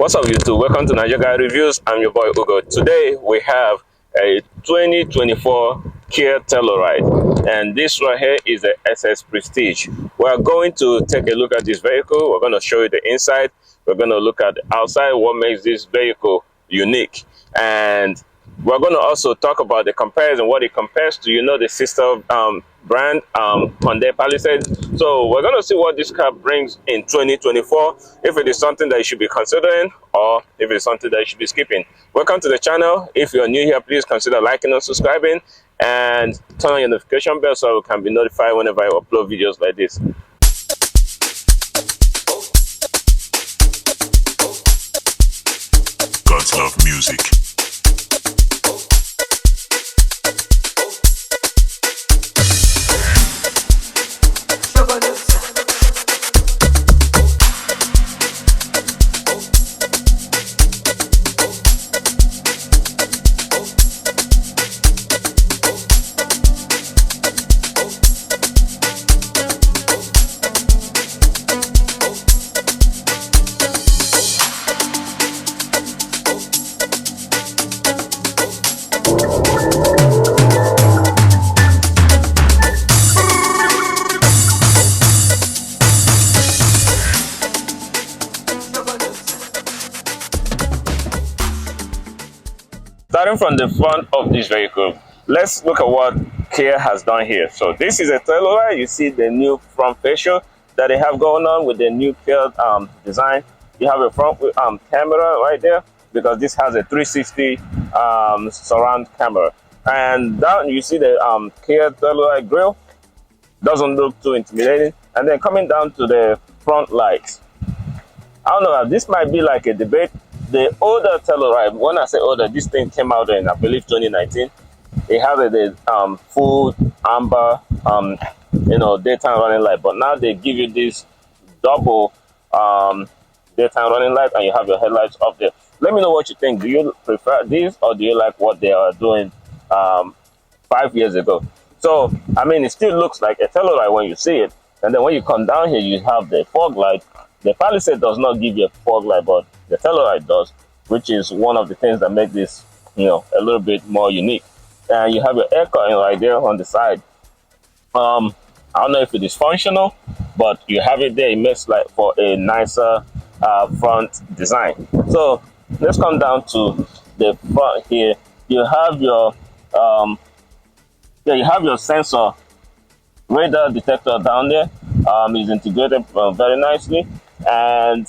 What's up, YouTube? Welcome to Nigeria Guy Reviews. I'm your boy Ugo. Today we have a 2024 Kia Telluride, and this right here is the SS Prestige. We're going to take a look at this vehicle. We're going to show you the inside. We're going to look at the outside, what makes this vehicle unique, and we're going to also talk about the comparison, what it compares to, the sister brand, Hyundai Palisade. So we're going to see what this car brings in 2024, if it is something that you should be considering or if it's something that you should be skipping. Welcome to the channel. If you're new here, please consider liking and subscribing and turn on your notification bell so you can be notified whenever I upload videos like this. God's love music. Starting from the front of this vehicle, let's look at what Kia has done here. So this is a Telluride. You see the new front fascia that they have going on with the new Kia design. You have a front camera right there because this has a 360 surround camera. And down you see the Kia Telluride grille. Doesn't look too intimidating. And then coming down to the front lights, I don't know, this might be like a debate. The older Telluride, when I say older, this thing came out in, I believe, 2019. It had a full amber, daytime running light. But now they give you this double daytime running light, and you have your headlights up there. Let me know what you think. Do you prefer this, or do you like what they are doing 5 years ago? So, I mean, it still looks like a Telluride when you see it. And then when you come down here, you have the fog light. The Palisade does not give you a fog light, but the Telluride does, which is one of the things that make this, a little bit more unique. And you have your air curtain right there on the side. I don't know if it is functional, but you have it there. It makes like for a nicer front design. So let's come down to the front here. You have your sensor radar detector down there. Is integrated very nicely, and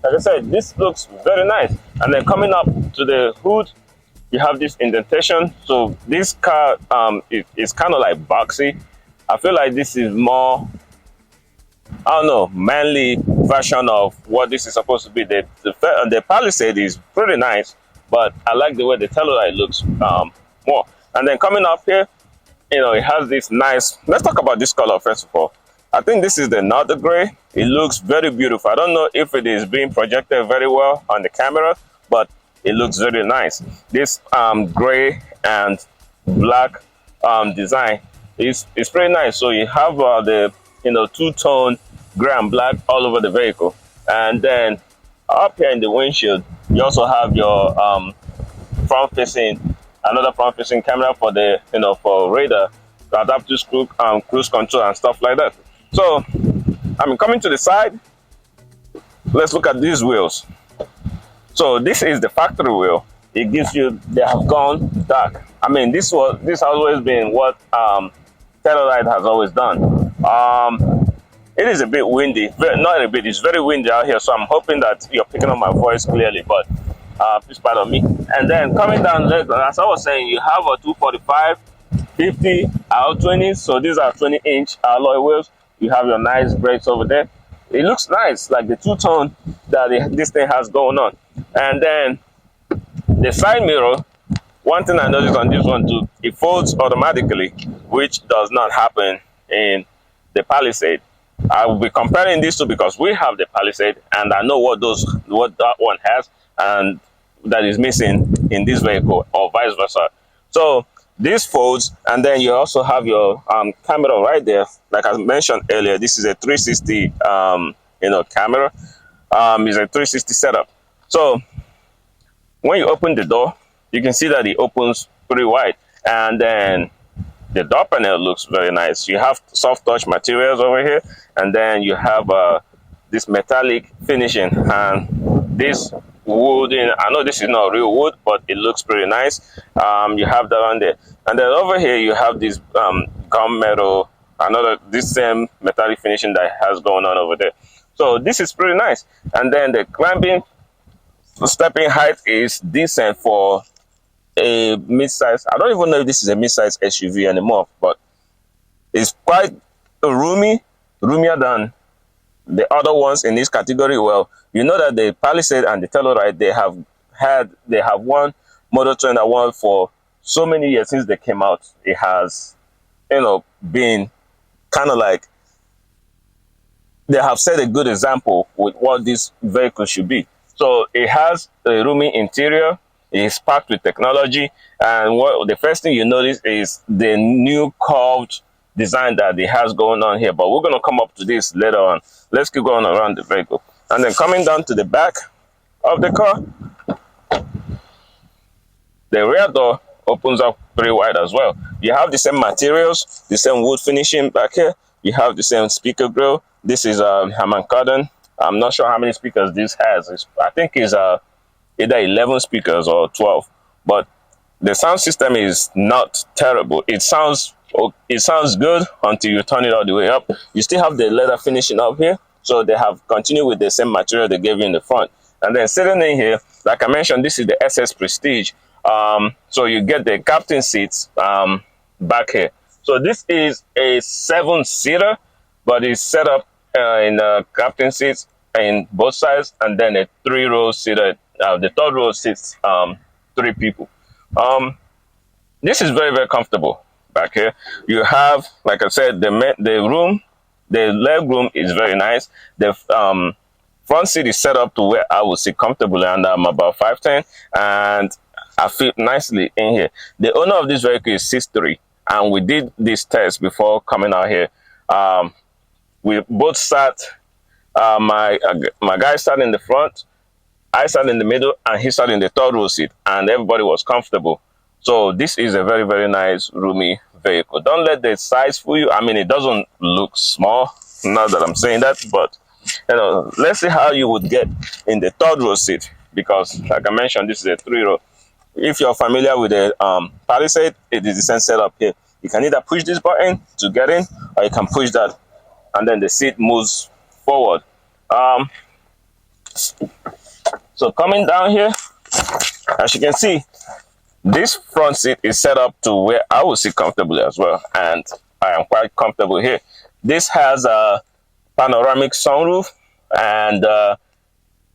like I said, this looks very nice. And then coming up to the hood, you have this indentation. So this car is kind of like boxy. I feel like this is more, I don't know, manly version of what this is supposed to be. The Palisade is pretty nice, but I like the way the Telluride looks more. And then coming up here, it has this nice, let's talk about this color first of all. I think this is the Northern Gray. It looks very beautiful. I don't know if it is being projected very well on the camera, but it looks very nice. This gray and black design is pretty nice. So you have the two-tone gray and black all over the vehicle. And then up here in the windshield, you also have your another front-facing camera for the for radar, adaptive cruise control and stuff like that. So, coming to the side, let's look at these wheels. So this is the factory wheel. It gives you, they have gone dark. I mean, this has always been what Telluride has always done. It is a bit windy, not a bit, it's very windy out here, so I'm hoping that you're picking up my voice clearly, but please pardon me. And then coming down there, as I was saying, you have a 245, 50, R20s, so these are 20-inch alloy wheels. You have your nice brakes over there. It looks nice, like the two-tone that this thing has going on. And then the side mirror, one thing I noticed on this one too, it folds automatically, which does not happen in the Palisade. I will be comparing these two because we have the Palisade, and I know what that one has, and that is missing in this vehicle, or vice versa. So this folds, and then you also have your camera right there. Like I mentioned earlier, this is a 360 camera. It's a 360 setup. So when you open the door, you can see that it opens pretty wide, and then the door panel looks very nice. You have soft touch materials over here, and then you have this metallic finishing, and this wooden, I know this is not real wood, but it looks pretty nice. You have that on there, and then over here you have this gunmetal, another this same metallic finishing that has going on over there. So this is pretty nice. And then the climbing stepping height is decent for a mid-size. I don't even know if this is a mid-size SUV anymore, but it's quite roomier than the other ones in this category. Well, you know that the Palisade and the Telluride, they have one Motor Trend award for so many years since they came out. It has, been kind of like they have set a good example with what this vehicle should be. So it has a roomy interior. It's packed with technology, and the first thing you notice is the new curved design that it has going on here. But we're going to come up to this later on. Let's keep going around the vehicle, and then coming down to the back of the car, the rear door opens up pretty wide as well. You have the same materials, the same wood finishing back here. You have the same speaker grill. This is Harman Kardon. I'm not sure how many speakers this has. I think it's either 11 speakers or 12, but the sound system is not terrible. It sounds good until you turn it all the way up. You still have the leather finishing up here, so they have continued with the same material they gave you in the front. And then sitting in here, like I mentioned, this is the SS Prestige. So you get the captain seats back here. So this is a 7-seater, but it's set up in captain seats in both sides, and then a 3-row seater. The third row sits 3 people. This is very, very comfortable back here. You have, like I said, the leg room is very nice. The front seat is set up to where I will sit comfortably, and I'm about 5'10", and I fit nicely in here. The owner of this vehicle is 6'3", and we did this test before coming out here. We both sat. My guy sat in the front, I sat in the middle, and he sat in the third row seat, and everybody was comfortable. So this is a very, very nice, roomy vehicle. Don't let the size fool you. I mean, it doesn't look small, not that I'm saying that, but let's see how you would get in the third row seat, because like I mentioned, this is a 3-row. If you're familiar with the Palisade, it is the same setup here. You can either push this button to get in, or you can push that, and then the seat moves forward. So coming down here, as you can see, this front seat is set up to where I will sit comfortably as well, and I am quite comfortable here. This has a panoramic sunroof, and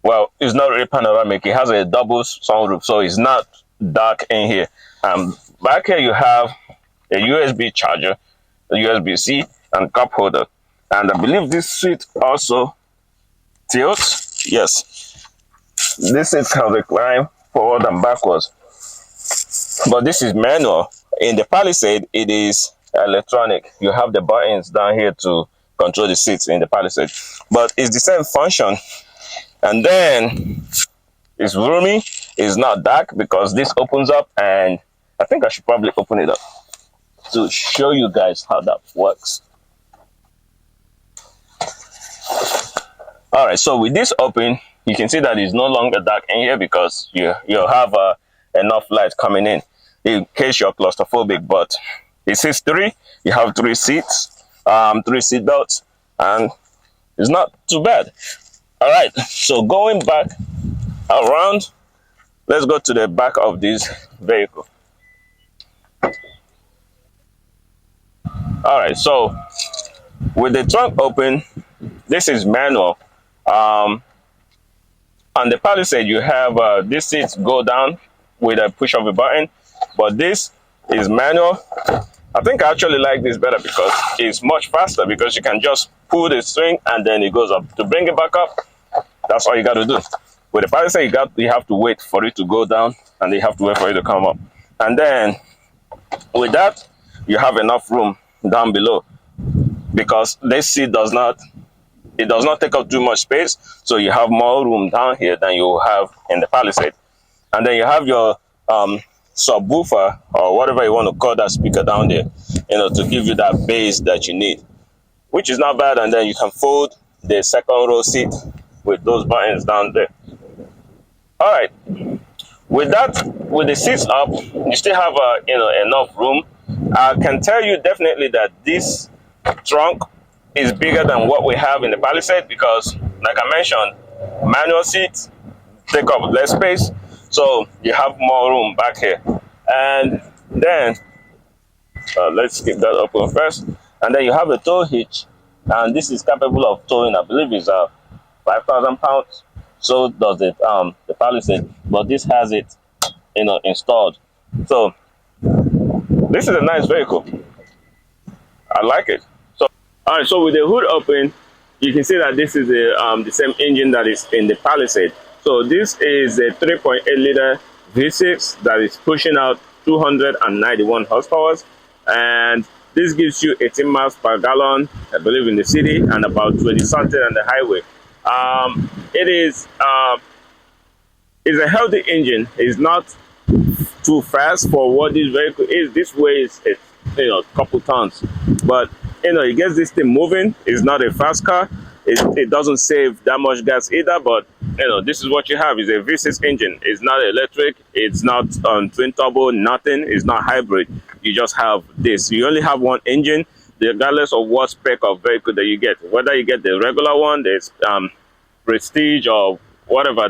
well, it's not really panoramic. It has a double sunroof, so it's not dark in here. Back here you have a USB charger, a USB-C, and cup holder, and I believe this seat also tilts. Yes, this seat can recline forward and backwards, but this is manual. In the Palisade, it is electronic. You have the buttons down here to control the seats in the Palisade, but it's the same function. And then it's roomy. It's not dark because this opens up, and I think I should probably open it up to show you guys how that works. All right, so with this open, you can see that it's no longer dark in here because you have enough light coming in case you're claustrophobic. But it says 3. You have 3 seats, 3 seat belts, and it's not too bad. All right, so going back around, let's go to the back of this vehicle. All right, so with the trunk open, this is manual. On the Palisade, you have these seats go down with a push of a button, but this is manual. I think I actually like this better because it's much faster, because you can just pull the string and then it goes up. To bring it back up, that's all you got to do. With the Palisade, you have to wait for it to go down, and you have to wait for it to come up. And then with that, you have enough room down below, because this seat does not it does not take up too much space, so you have more room down here than you have in the Palisade. And then you have your subwoofer, or whatever you want to call that speaker down there, to give you that bass that you need, which is not bad. And then you can fold the second row seat with those buttons down there. All right, with that, with the seats up, you still have enough room. I can tell you definitely that this trunk is bigger than what we have in the Palisade, because like I mentioned, manual seats take up less space, so you have more room back here. And then let's keep that open first. And then you have a tow hitch, and this is capable of towing, I believe it's 5,000 pounds. So does it the Palisade, but this has it installed. So this is a nice vehicle. I like it. So all right, so with the hood open, you can see that this is the same engine that is in the Palisade. So this is a 3.8 liter V6 that is pushing out 291 horsepower, and this gives you 18 miles per gallon, I believe, in the city, and about 20 something on the highway. It's a healthy engine. It's not too fast for what this vehicle is. This weighs a couple tons, but it gets this thing moving. It's not a fast car. It doesn't save that much gas either, but this is what you have. Is a V6 engine. It's not electric. It's not twin turbo. Nothing. It's not hybrid. You just have this. You only have one engine, regardless of what spec of vehicle that you get. Whether you get the regular one, there's Prestige, or however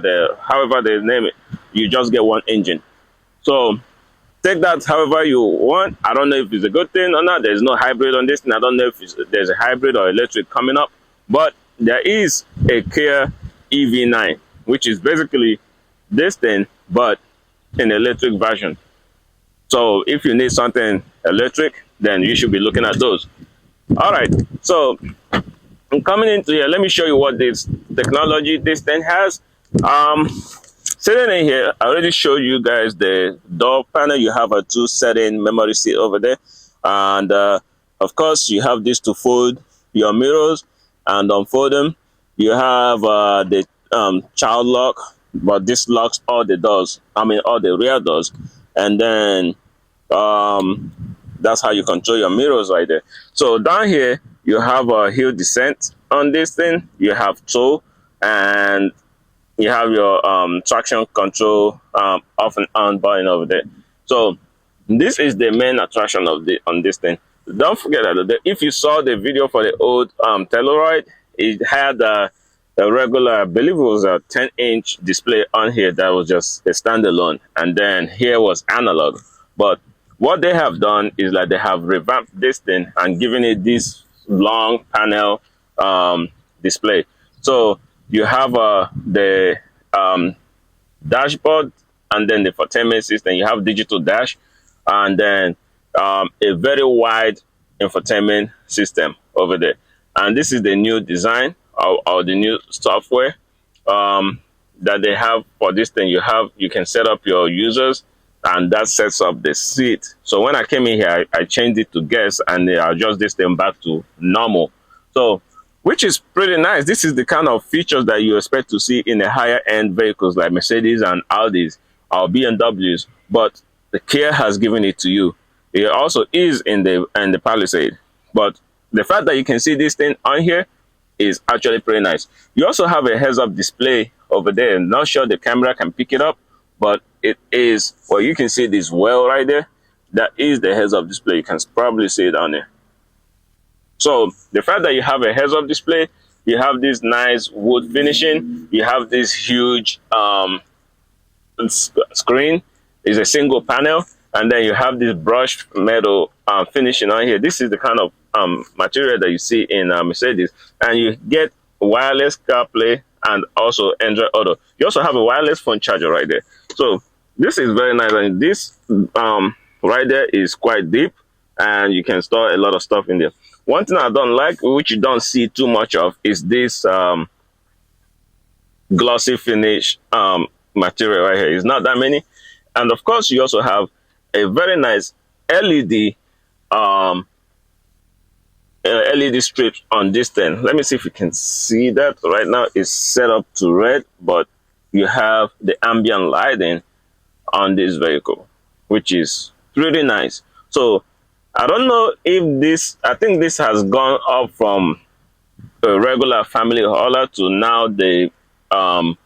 they name it, you just get one engine. So take that however you want. I don't know if it's a good thing or not. There's no hybrid on this thing. I don't know if there's a hybrid or electric coming up, but there is a Kia EV9, which is basically this thing but in electric version. So if you need something electric, then you should be looking at those. All right, so I'm coming into here. Let me show you what this technology this thing has. Sitting in here, I already showed you guys the door panel. You have a 2-setting memory seat over there, and of course you have this to fold your mirrors and unfold them. You have the child lock, but this locks all the doors. All the rear doors, and then that's how you control your mirrors right there. So down here you have a hill descent on this thing. You have tow, and you have your traction control off and on button over there. So this is the main attraction of on this thing. Don't forget that if you saw the video for the old Telluride, it had a regular, I believe it was a 10-inch display on here that was just a standalone, and then here was analog. But what they have done is that they have revamped this thing and given it this long panel display. So you have the dashboard, and then the infotainment system. You have digital dash, and then a very wide infotainment system over there. And this is the new design or the new software that they have for this thing. You can set up your users, and that sets up the seat. So when I came in here, I changed it to guest, and they adjust this thing back to normal. So which is pretty nice. This is the kind of features that you expect to see in the higher end vehicles like Mercedes and Audis or BMWs, but the Kia has given it to you. It also is in the Palisade, but the fact that you can see this thing on here is actually pretty nice. You also have a heads-up display over there. I'm not sure the camera can pick it up, but it is, well, you can see this well right there. That is the heads-up display. You can probably see it on there. So the fact that you have a heads-up display, you have this nice wood finishing, you have this huge screen, it's a single panel, and then you have this brushed metal finishing on here. This is the kind of material that you see in Mercedes, and you get wireless CarPlay and also Android Auto. You also have a wireless phone charger right there. So this is very nice, and this right there is quite deep, and you can store a lot of stuff in there. One thing I don't like, which you don't see too much of, is this glossy finish material right here. It's not that many. And of course, you also have a very nice LED LED strips on this thing. Let me see if you can see that. Right now it's set up to red, but you have the ambient lighting on this vehicle, which is pretty nice. So I don't know if this, I think this has gone up from a regular family hauler to now the um,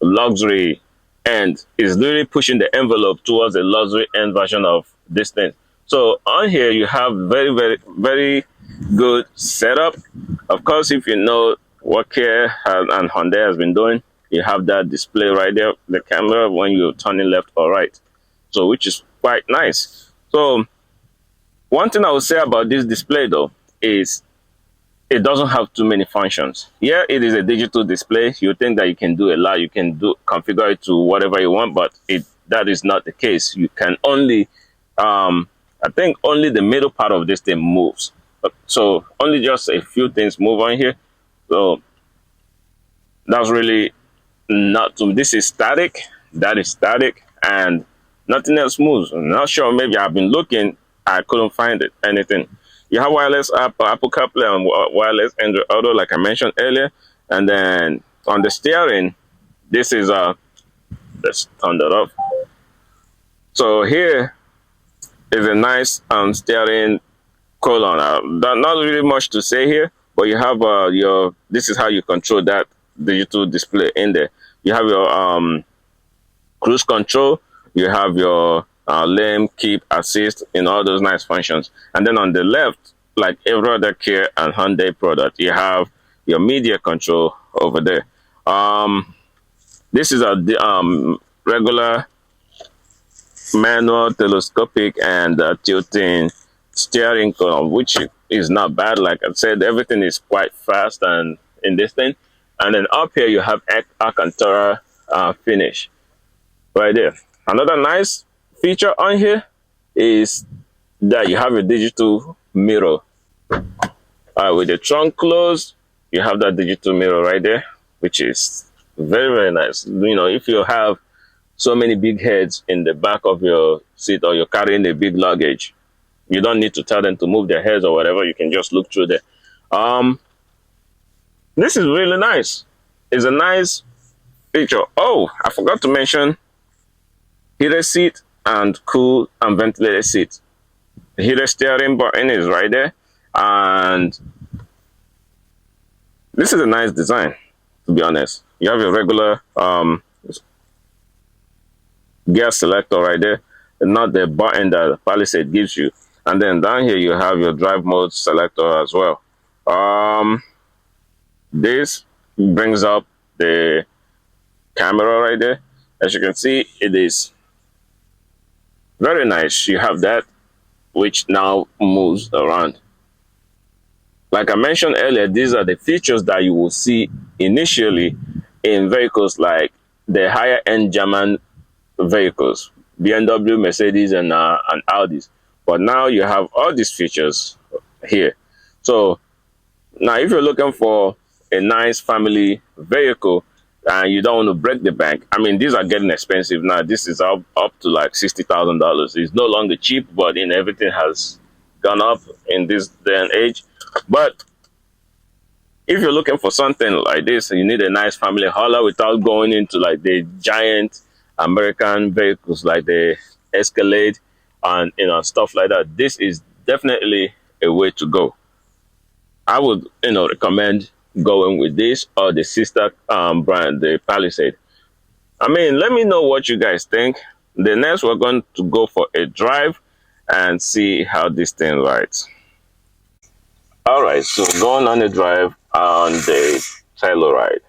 luxury end. Is really pushing the envelope towards the luxury end version of this thing. So on here you have very good setup. Of course, if you know what Kia and Hyundai has been doing, you have that display right there, the camera when you're turning left or right. So which is quite nice. So one thing I would say about this display though is it doesn't have too many functions. Yeah, it is a digital display. You think that you can do a lot, you can do configure it to whatever you want, but that is not the case. You can only I think only the middle part of this thing moves. So only just a few things move on here. So that's really not too, this is static, that is static, and nothing else moves. I'm not sure, maybe I've been looking, I couldn't find it, anything. You have wireless Apple CarPlay and wireless Android Auto, like I mentioned earlier. And then on the steering, this is let's turn that off. So here is a nice steering column. Not really much to say here, but you have your, this is how you control that digital display in there. You have your cruise control, you have your lane, keep, assist, in all those nice functions. And then on the left, like every other Kia and Hyundai product, you have your media control over there. This is a regular manual, telescopic, and tilting steering column, which is not bad. Like I said, everything is quite fast and in this thing. And then up here you have Alcantara finish right there. Another nice feature on here is that you have a digital mirror. With the trunk closed, you have that digital mirror right there, which is very nice. You know, if you have so many big heads in the back of your seat, or you're carrying a big luggage, you don't need to tell them to move their heads or whatever. You can just look through there. This is really nice. It's a nice feature. Oh, I forgot to mention heated seat and cool and ventilated seat. The heated steering button is right there, and this is a nice design, to be honest. You have your regular gear selector right there, and not the button that Palisade gives you. And then down here you have your drive mode selector as well. This brings up the camera right there. As you can see, it is very nice. You have that, which now moves around. Like I mentioned earlier, these are the features that you will see initially in vehicles like the higher end German vehicles, BMW, Mercedes, and Audis. But now you have all these features here. So now if you're looking for a nice family vehicle and you don't want to break the bank, I mean, these are getting expensive now. This is up to like $60,000. It's no longer cheap, but everything has gone up in this day and age. But if you're looking for something like this, you need a nice family hauler without going into like the giant American vehicles like the Escalade and stuff like that. This is definitely a way to go. I would recommend going with this or the sister brand, the Palisade. I mean, let me know what you guys think. The next, we're going to go for a drive and see how this thing rides. All right, so going on a drive on the Telluride.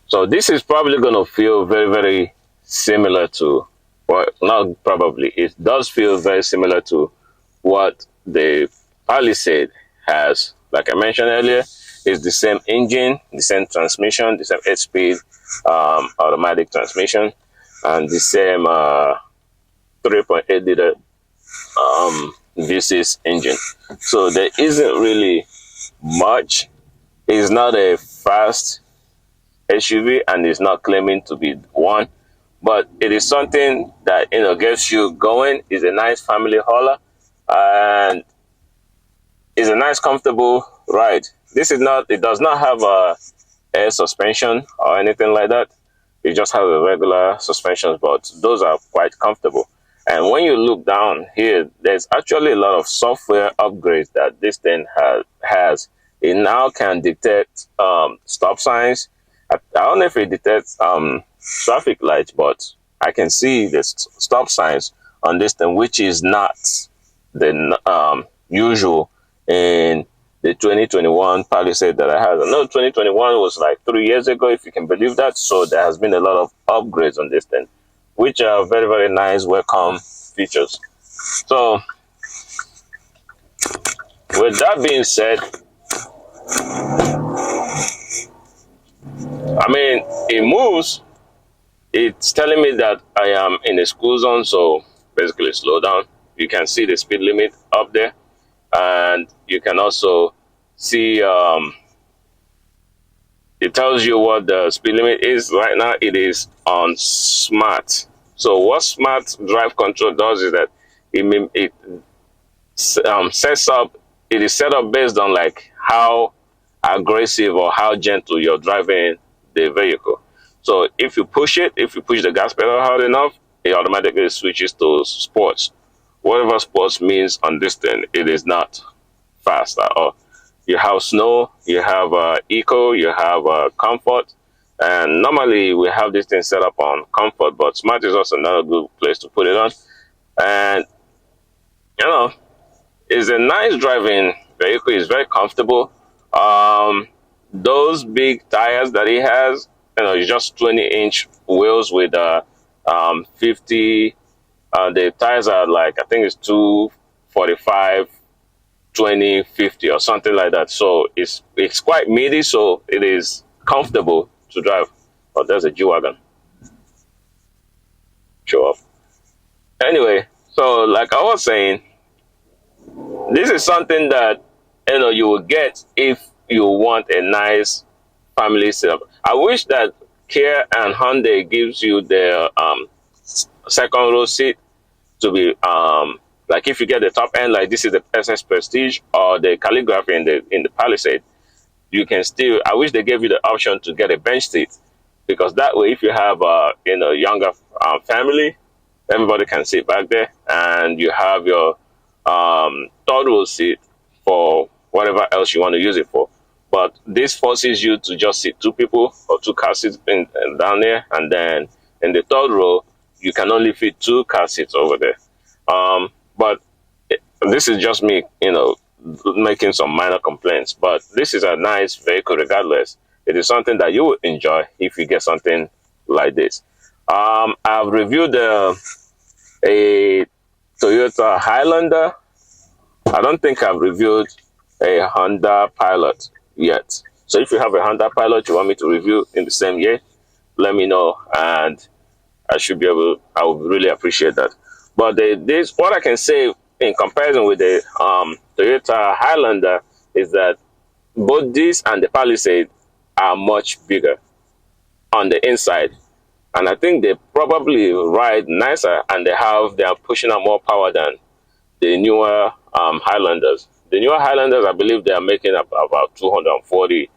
So this is probably going to feel very similar to, well, not probably, it does feel very similar to what the Palisade has. Like I mentioned earlier, it's the same engine, the same transmission, the same 8-speed automatic transmission, and the same 3.8 liter V6 engine. So there isn't really much. It's not a fast SUV and it's not claiming to be one, but it is something that gets you going. It's a nice family hauler, and it's a nice comfortable ride. This is not. It does not have a air suspension or anything like that. It just has a regular suspension, but those are quite comfortable. And when you look down here, there's actually a lot of software upgrades that this thing has. It now can detect stop signs. I don't know if it detects traffic lights, but I can see the stop signs on this thing, which is not the usual in the 2021 Palisade that I had. I know 2021 was like 3 years ago, if you can believe that. So there has been a lot of upgrades on this thing, which are very, very nice, welcome features. So with that being said, I mean, it moves. It's telling me that I am in a school zone, so basically slow down. You can see the speed limit up there, and you can also see it tells you what the speed limit is. Right now it is on smart. So what smart drive control does is that it sets up, it is set up based on like how aggressive or how gentle you're driving the vehicle. So if you push the gas pedal hard enough, it automatically switches to sports. Whatever sports means on this thing, it is not fast at all. You have snow, you have eco, you have comfort, and normally we have this thing set up on comfort, but smart is also another good place to put it on. And it's a nice driving vehicle. It's very comfortable. Those big tires that it has, it's just 20-inch wheels with 50. The tires are like, I think it's 245, 20, 50 or something like that. So it's quite meaty, so it is comfortable to drive. Oh, there's a G-Wagon. Show up. Anyway, so like I was saying, this is something that you will get if you want a nice family setup. I wish that Kia and Hyundai gives you the second row seat to be like if you get the top end, like this is the SS Prestige or the Calligraphy in the Palisade, you can still. I wish they gave you the option to get a bench seat, because that way, if you have younger family, everybody can sit back there, and you have your third row seat for whatever else you want to use it for. But this forces you to just sit two people or two car seats down there, and then in the third row, you can only fit two car seats over there. But this is just me, making some minor complaints. But this is a nice vehicle regardless. It is something that you will enjoy if you get something like this. I've reviewed a Toyota Highlander. I don't think I've reviewed a Honda Pilot yet. So if you have a Honda Pilot you want me to review in the same year, let me know, and I would really appreciate that. But what I can say in comparison with the Toyota Highlander is that both this and the Palisade are much bigger on the inside, and I think they probably ride nicer, and they are pushing out more power than the newer Highlanders. The newer Highlanders, I believe they are making up about 240.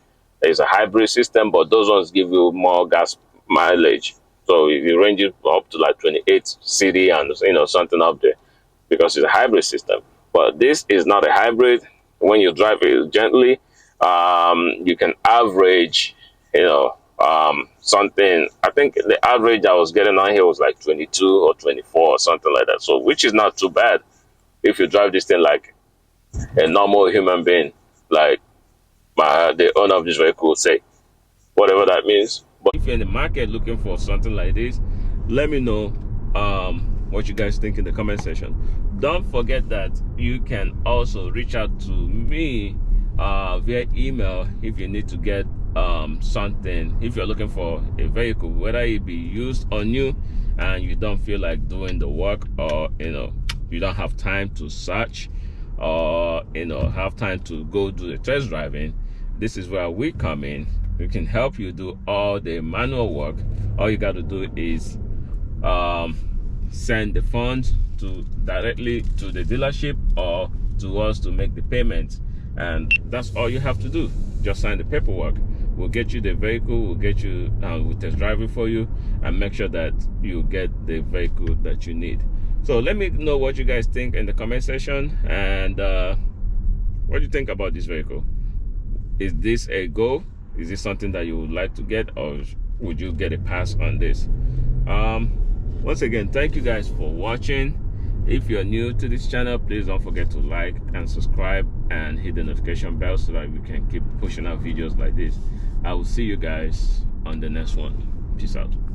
It's a hybrid system, but those ones give you more gas mileage. So you range it up to like 28 city and something up there, because it's a hybrid system. But this is not a hybrid. When you drive it gently, you can average, something. I think the average I was getting on here was like 22 or 24 or something like that. So which is not too bad if you drive this thing like a normal human being, like the owner of this vehicle would say, whatever that means. But if you're in the market looking for something like this, let me know what you guys think in the comment section. Don't forget that you can also reach out to me via email if you need to get something. If you're looking for a vehicle, whether it be used or new, and you don't feel like doing the work, or you don't have time to search, or have time to go do the test driving, this is where we come in. We can help you do all the manual work. All you got to do is send the funds directly to the dealership or to us to make the payment. And that's all you have to do. Just sign the paperwork. We'll get you the vehicle, we'll get you, we'll test drive it for you and make sure that you get the vehicle that you need. So let me know what you guys think in the comment section, and what do you think about this vehicle? Is this a go? Is this something that you would like to get, or would you get a pass on this? Once again, thank you guys for watching. If you're new to this channel, please don't forget to like and subscribe and hit the notification bell so that we can keep pushing out videos like this. I will see you guys on the next one. Peace out.